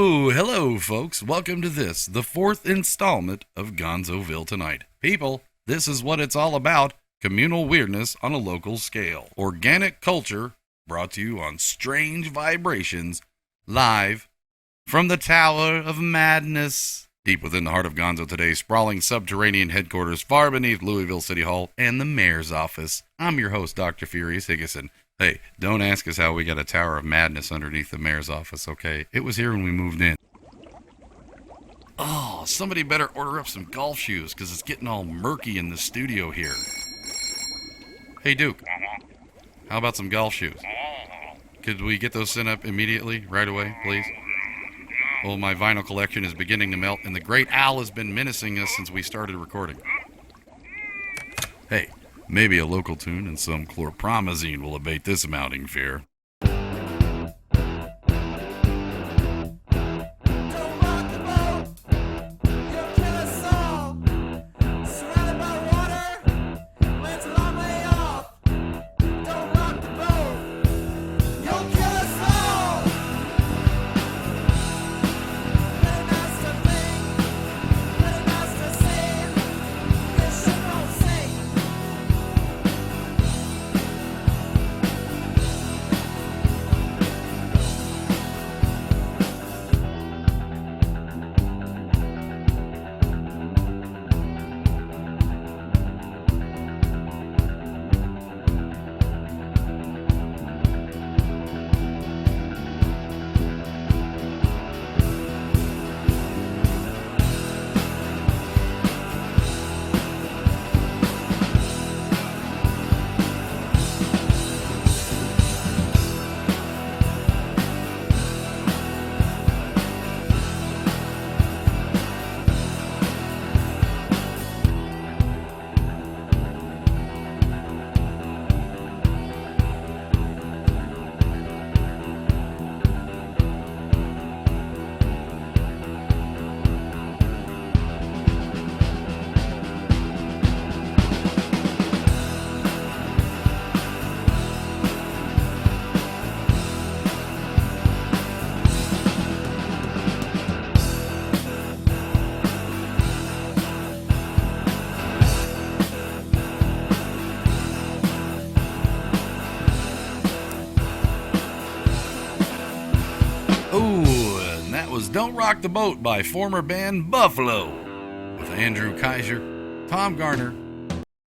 Oh, hello, folks. Welcome to this, the fourth installment of GonzoVille Tonight. People, this is what it's all about. Communal weirdness on a local scale. Organic culture brought to you on Strange Vibrations, live from the Tower of Madness. Deep within the heart of Gonzo today's sprawling subterranean headquarters, far beneath Louisville City Hall and the mayor's office. I'm your host, Dr. Furious Higgison. Hey, don't ask us how we got a Tower of Madness underneath the mayor's office, okay? It was here when we moved in. Oh, somebody better order up some golf shoes, because it's getting all murky in the studio here. Hey, Duke, how about some golf shoes? Could we get those sent up immediately, right away, please? Well, my vinyl collection is beginning to melt, and the Great Owl has been menacing us since we started recording. Hey, maybe a local tune and some chlorpromazine will abate this mounting fear. Don't Rock the Boat by former band Buffalo, with Andrew Kaiser, Tom Garner,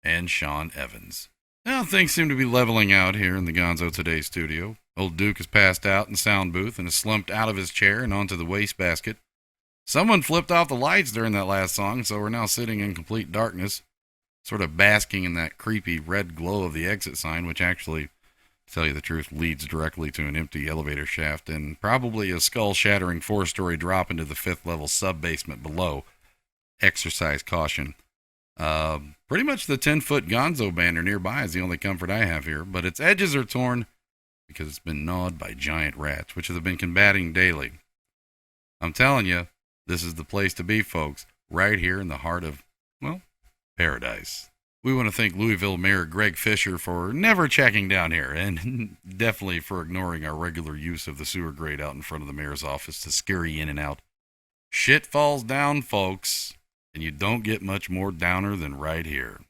and Sean Evans. Now things seem to be leveling out here in the Gonzo Today studio. Old Duke has passed out in the sound booth and is slumped out of his chair and onto the wastebasket. Someone flipped off the lights during that last song, so we're now sitting in complete darkness, sort of basking in that creepy red glow of the exit sign, which actually, to tell you the truth, leads directly to an empty elevator shaft and probably a skull-shattering 4-story drop into the 5th level sub-basement below. Exercise caution. Pretty much the 10-foot Gonzo banner nearby is the only comfort I have here, but its edges are torn because it's been gnawed by giant rats, which have been combating daily. I'm telling you, this is the place to be, folks, right here in the heart of, well, paradise. We want to thank Louisville Mayor Greg Fisher for never checking down here, and definitely for ignoring our regular use of the sewer grate out in front of the mayor's office to scurry in and out. Shit falls down, folks, and you don't get much more downer than right here.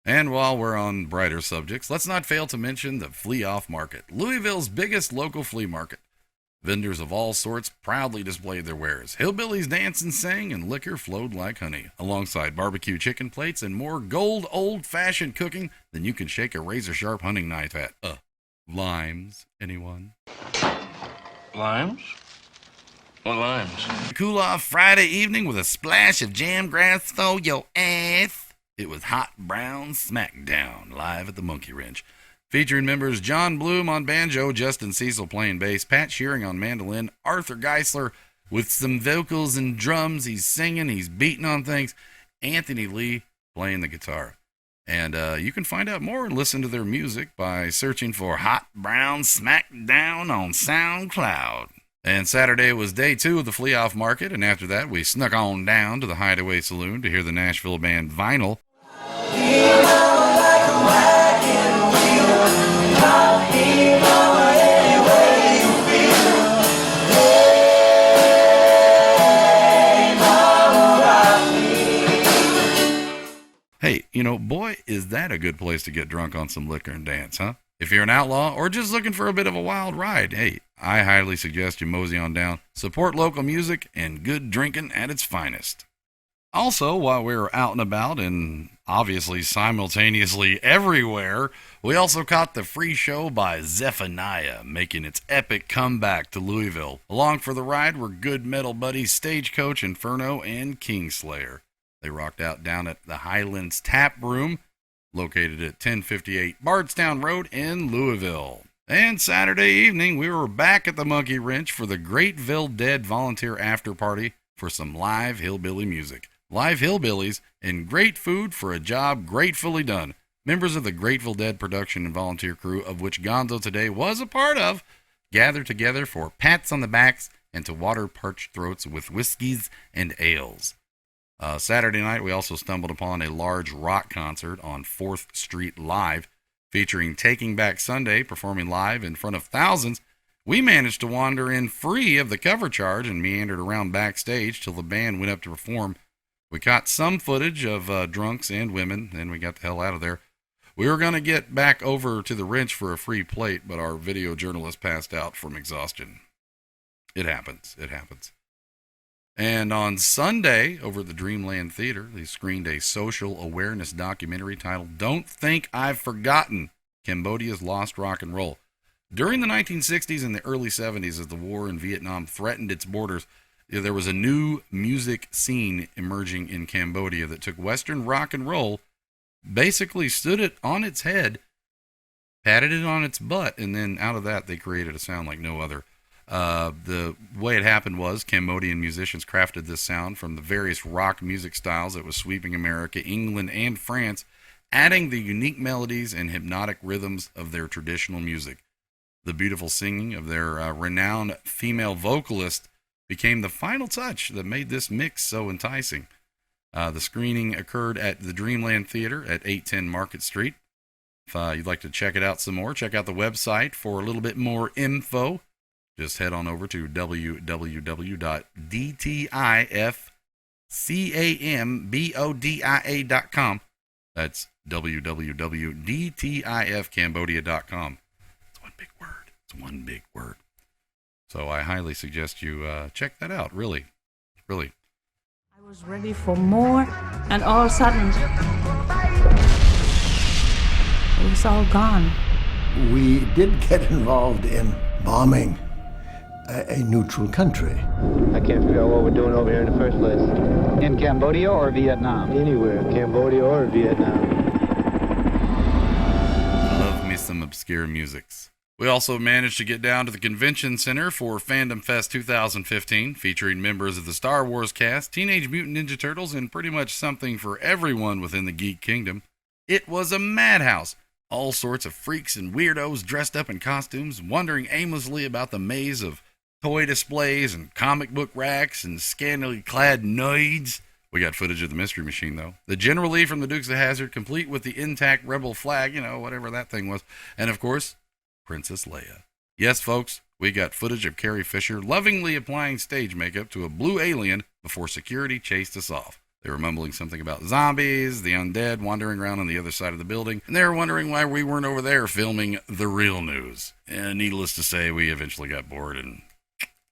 And while we're on brighter subjects, let's not fail to mention the Flea Off Market, Louisville's biggest local flea market. Vendors of all sorts proudly displayed their wares. Hillbillies danced and sang, and liquor flowed like honey, alongside barbecue chicken plates and more gold old-fashioned cooking than you can shake a razor-sharp hunting knife at. Limes, anyone? Limes? What limes? Cool off Friday evening with a splash of jam grass for your ass. It was Hot Brown Smackdown, live at the Monkey Wrench. Featuring members John Bloom on banjo, Justin Cecil playing bass, Pat Shearing on mandolin, Arthur Geisler with some vocals and drums. He's singing, he's beating on things. Anthony Lee playing the guitar. And you can find out more and listen to their music by searching for Hot Brown Smackdown on SoundCloud. And Saturday was day 2 of the Flea Off Market, and after that we snuck on down to the Hideaway Saloon to hear the Nashville band Vinyl. that a good place to get drunk on some liquor and dance, huh? If you're an outlaw or just looking for a bit of a wild ride, hey, I highly suggest you mosey on down. Support local music and good drinking at its finest. Also, while we were out and about and obviously simultaneously everywhere, we also caught the free show by Zephaniah making its epic comeback to Louisville. Along for the ride were good metal buddies Stagecoach, Inferno, and Kingslayer. They rocked out down at the Highlands Taproom, located at 1058 Bardstown Road in Louisville. And Saturday evening, we were back at the Monkey Wrench for the Grateful Dead volunteer after party for some live hillbilly music. Live hillbillies and great food for a job gratefully done. Members of the Grateful Dead production and volunteer crew, of which Gonzo today was a part of, gathered together for pats on the backs and to water parched throats with whiskeys and ales. Saturday night, we also stumbled upon a large rock concert on 4th Street Live, featuring Taking Back Sunday performing live in front of thousands. We managed to wander in free of the cover charge and meandered around backstage till the band went up to perform. We caught some footage of drunks and women, and we got the hell out of there. We were going to get back over to the wrench for a free plate, but our video journalist passed out from exhaustion. It happens. It happens. And on Sunday, over at the Dreamland Theater, they screened a social awareness documentary titled Don't Think I've Forgotten, Cambodia's Lost Rock and Roll. During the 1960s and the early 70s, as the war in Vietnam threatened its borders, there was a new music scene emerging in Cambodia that took Western rock and roll, basically stood it on its head, patted it on its butt, and then out of that they created a sound like no other. The way it happened was Cambodian musicians crafted this sound from the various rock music styles that was sweeping America, England, and France, adding the unique melodies and hypnotic rhythms of their traditional music. The beautiful singing of their renowned female vocalist became the final touch that made this mix so enticing. The screening occurred at the Dreamland Theater at 810 Market Street. If you'd like to check it out some more, check out the website for a little bit more info. Just head on over to www.dtifcambodia.com. That's www.dtifcambodia.com. It's one big word. It's one big word. So I highly suggest you check that out, really. Really. I was ready for more, and all of a sudden, it was all gone. We did get involved in bombing a neutral country. I can't figure out what we're doing over here in the first place. In Cambodia or Vietnam? Anywhere, Cambodia or Vietnam. Love me some obscure musics. We also managed to get down to the convention center for Fandomfest 2015, featuring members of the Star Wars cast, Teenage Mutant Ninja Turtles, and pretty much something for everyone within the geek kingdom. It was a madhouse. All sorts of freaks and weirdos dressed up in costumes, wandering aimlessly about the maze of toy displays and comic book racks and scantily clad nerds. We got footage of the Mystery Machine, though. The General Lee from the Dukes of Hazzard, complete with the intact rebel flag, whatever that thing was. And, of course, Princess Leia. Yes, folks, we got footage of Carrie Fisher lovingly applying stage makeup to a blue alien before security chased us off. They were mumbling something about zombies, the undead wandering around on the other side of the building, and they were wondering why we weren't over there filming the real news. And needless to say, we eventually got bored and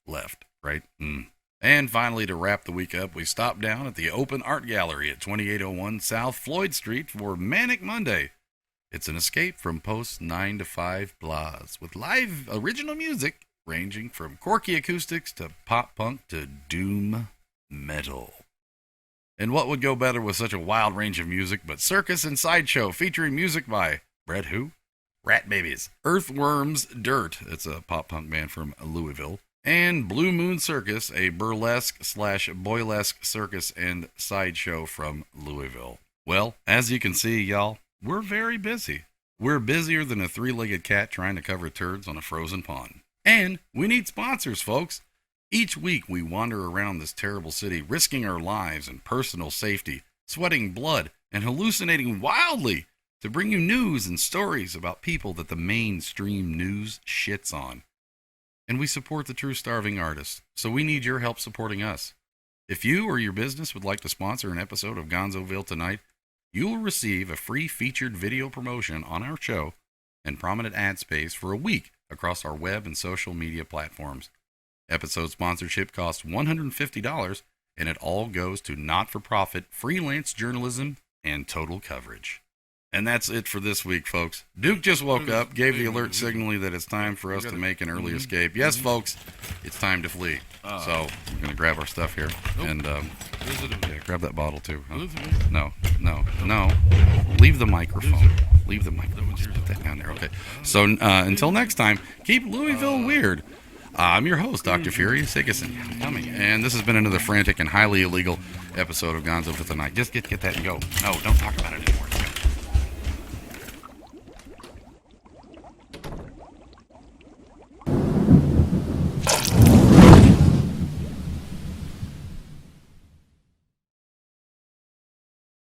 left, right? And finally, to wrap the week up, we stopped down at the Open Art Gallery at 2801 South Floyd Street for Manic Monday. It's an escape from post 9 to 5 blahs with live original music ranging from quirky acoustics to pop punk to doom metal. And what would go better with such a wild range of music but Circus and Sideshow, featuring music by Brett who? Rat Babies, Earthworms Dirt, it's a pop punk band from Louisville, and Blue Moon Circus, a burlesque/boylesque circus and sideshow from Louisville. Well, as you can see, y'all, we're very busy. We're busier than a three-legged cat trying to cover turds on a frozen pond. And we need sponsors, folks. Each week we wander around this terrible city, risking our lives and personal safety, sweating blood and hallucinating wildly to bring you news and stories about people that the mainstream news shits on. And we support the true starving artists, so we need your help supporting us. If you or your business would like to sponsor an episode of GonzoVille tonight, you will receive a free featured video promotion on our show and prominent ad space for a week across our web and social media platforms. Episode sponsorship costs $150, and it all goes to not-for-profit freelance journalism and total coverage. And that's it for this week, folks. Duke just woke up, gave the alert signaling that it's time for us to make an early escape. Yes, folks, it's time to flee. So we're going to grab our stuff here. And grab that bottle, too. Huh? No. Leave the microphone. Leave the microphone. Just put that down there. Okay. So until next time, keep Louisville weird. I'm your host, Dr. Fury Sigurdsson. And this has been another frantic and highly illegal episode of GonzoVille Tonight. Just get that and go. No, don't talk about it anymore.